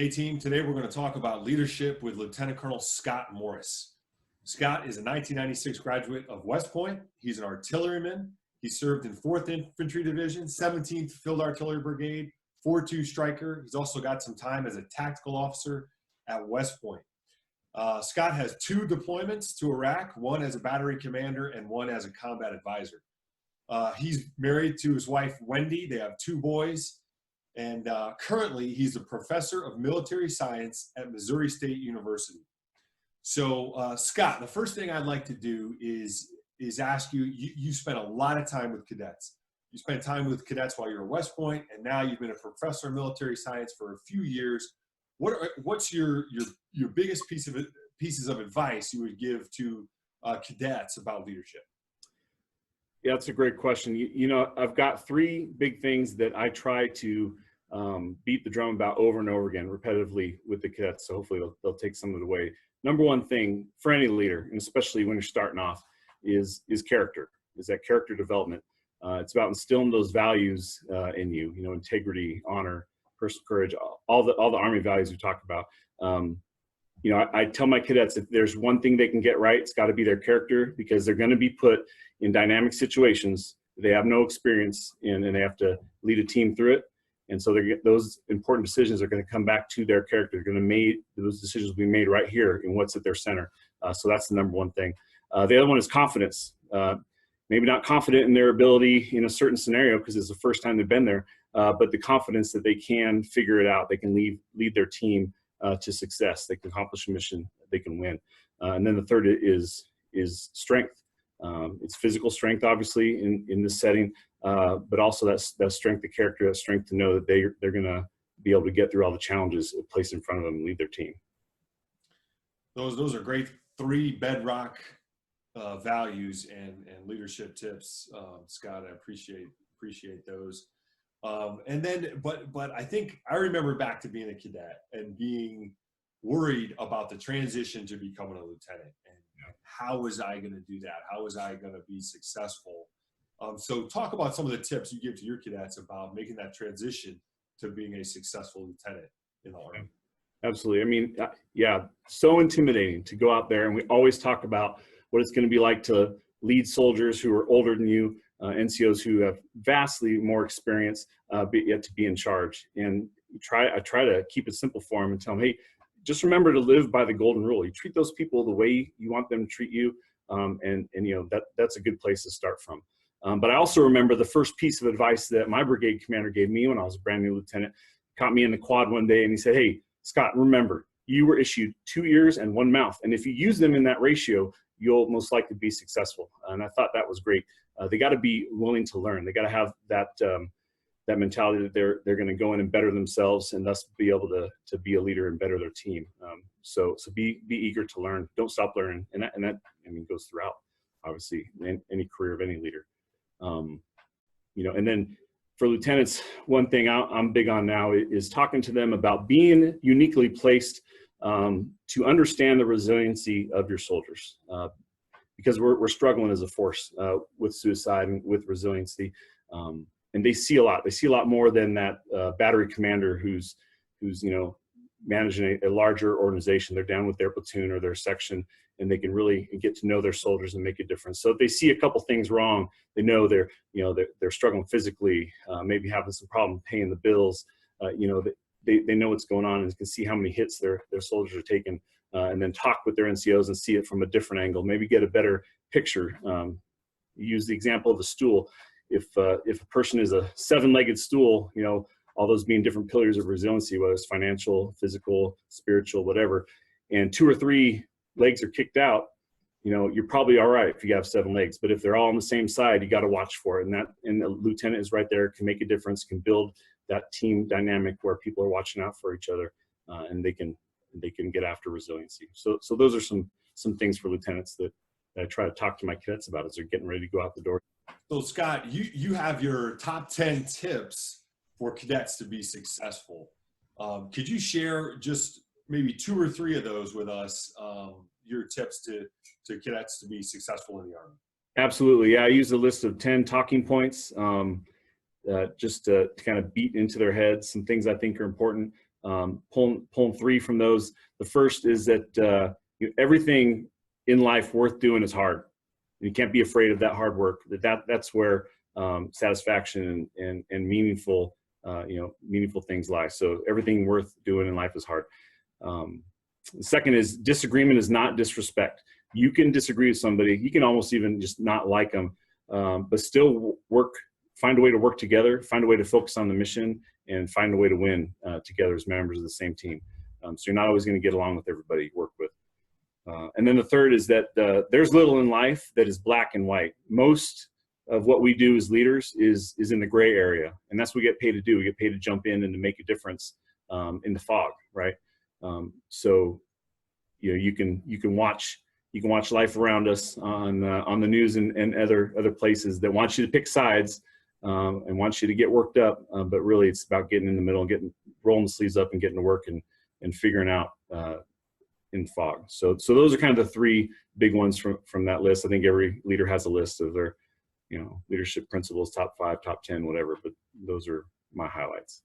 Hey team, today we're going to talk about leadership with Lieutenant Colonel Scott Morris. Scott is a 1996 graduate of West Point. He's an artilleryman. He served in 4th Infantry Division, 17th Field Artillery Brigade, 4-2 Striker. He's also got some time as a tactical officer at West Point. Scott has 2 deployments to Iraq, one as a battery commander and one as a combat advisor. He's married to his wife, Wendy. They have 2 boys. And currently, he's a professor of military science at Missouri State University. So, Scott, the first thing I'd like to do is ask you, you spent a lot of time with cadets. You spent time with cadets while you were at West Point, and now you've been a professor of military science for a few years. What's your biggest pieces of advice you would give to cadets about leadership? Yeah, that's a great question. You know, I've got 3 big things that I try to beat the drum about over and over again, repetitively with the cadets. So hopefully they'll take some of it away. Number one thing for any leader, and especially when you're starting off, is character. Is that character development? It's about instilling those values in you. You know, integrity, honor, personal courage, all the Army values we talked about. You know, I tell my cadets, if there's one thing they can get right, it's got to be their character, because they're going to be put in dynamic situations they have no experience in, and they have to lead a team through it. And so those important decisions are going to come back to their character. They're going to those decisions will be made right here in what's at their center. So that's the number one thing. The other one is confidence. Maybe not confident in their ability in a certain scenario because it's the first time they've been there, but the confidence that they can figure it out. They can lead their team to success. They can accomplish a mission. They can win. And then the third is strength. It's physical strength, obviously, in this setting, but also that strength of character, that strength to know that they're going to be able to get through all the challenges placed in front of them and lead their team. Those are great 3 bedrock values and leadership tips, Scott. I appreciate those. And then, but I think I remember back to being a cadet and being worried about the transition to becoming a lieutenant, and how was I going to do that? How was I going to be successful? So talk about some of the tips you give to your cadets about making that transition to being a successful lieutenant in the Army. Absolutely. I mean, yeah, so intimidating to go out there, and we always talk about what it's going to be like to lead soldiers who are older than you, NCOs who have vastly more experience, yet to be in charge. And I try to keep it simple for them and tell them, hey, just remember to live by the golden rule. You treat those people the way you want them to treat you, and you know that's a good place to start from. But I also remember the first piece of advice that my brigade commander gave me when I was a brand new lieutenant. Caught me in the quad one day and he said, hey, Scott, remember, you were issued 2 ears and 1 mouth, and if you use them in that ratio, you'll most likely be successful. And I thought that was great. They got to be willing to learn. They got to have that mentality that they're going to go in and better themselves, and thus be able to be a leader and better their team. So be eager to learn. Don't stop learning, and that I mean goes throughout, obviously, in any career of any leader. You know, and then for lieutenants, one thing I'm big on now is talking to them about being uniquely placed to understand the resiliency of your soldiers, because we're struggling as a force with suicide and with resiliency. And they see a lot. They see a lot more than that battery commander who's you know, managing a larger organization. They're down with their platoon or their section, and they can really get to know their soldiers and make a difference. So if they see a couple things wrong, they know they're struggling physically, maybe having some problem paying the bills. You know, they know what's going on and can see how many hits their soldiers are taking, and then talk with their NCOs and see it from a different angle. Maybe get a better picture. Use the example of the stool. If a person is a 7-legged stool, you know, all those being different pillars of resiliency, whether it's financial, physical, spiritual, whatever, and 2 or 3 legs are kicked out, you know, you're probably all right if you have 7 legs. But if they're all on the same side, you got to watch for it. And the lieutenant is right there, can make a difference, can build that team dynamic where people are watching out for each other, and they can get after resiliency. So those are some things for lieutenants that I try to talk to my cadets about as they're getting ready to go out the door. So Scott, you have your top 10 tips for cadets to be successful. Could you share just maybe 2 or 3 of those with us, your tips to cadets to be successful in the Army? Absolutely. Yeah, I use a list of 10 talking points just to kind of beat into their heads some things I think are important. pulling three from those. The first is that everything in life worth doing is hard. You can't be afraid of that hard work. That's where satisfaction and meaningful meaningful things lie. So everything worth doing in life is hard. The second is disagreement is not disrespect. You can disagree with somebody. You can almost even just not like them, but still find a way to work together, find a way to focus on the mission, and find a way to win together as members of the same team. So you're not always going to get along with everybody you work with. And then the third is that there's little in life that is black and white. Most of what we do as leaders is in the gray area, and that's what we get paid to do. We get paid to jump in and to make a difference in the fog, right? So you can watch life around us on the news and other places that want you to pick sides and want you to get worked up, but really it's about getting in the middle and rolling the sleeves up and getting to work and figuring out in fog. So those are kind of the three big ones from that list. I think every leader has a list of their leadership principles, top 5, top 10, whatever, but those are my highlights.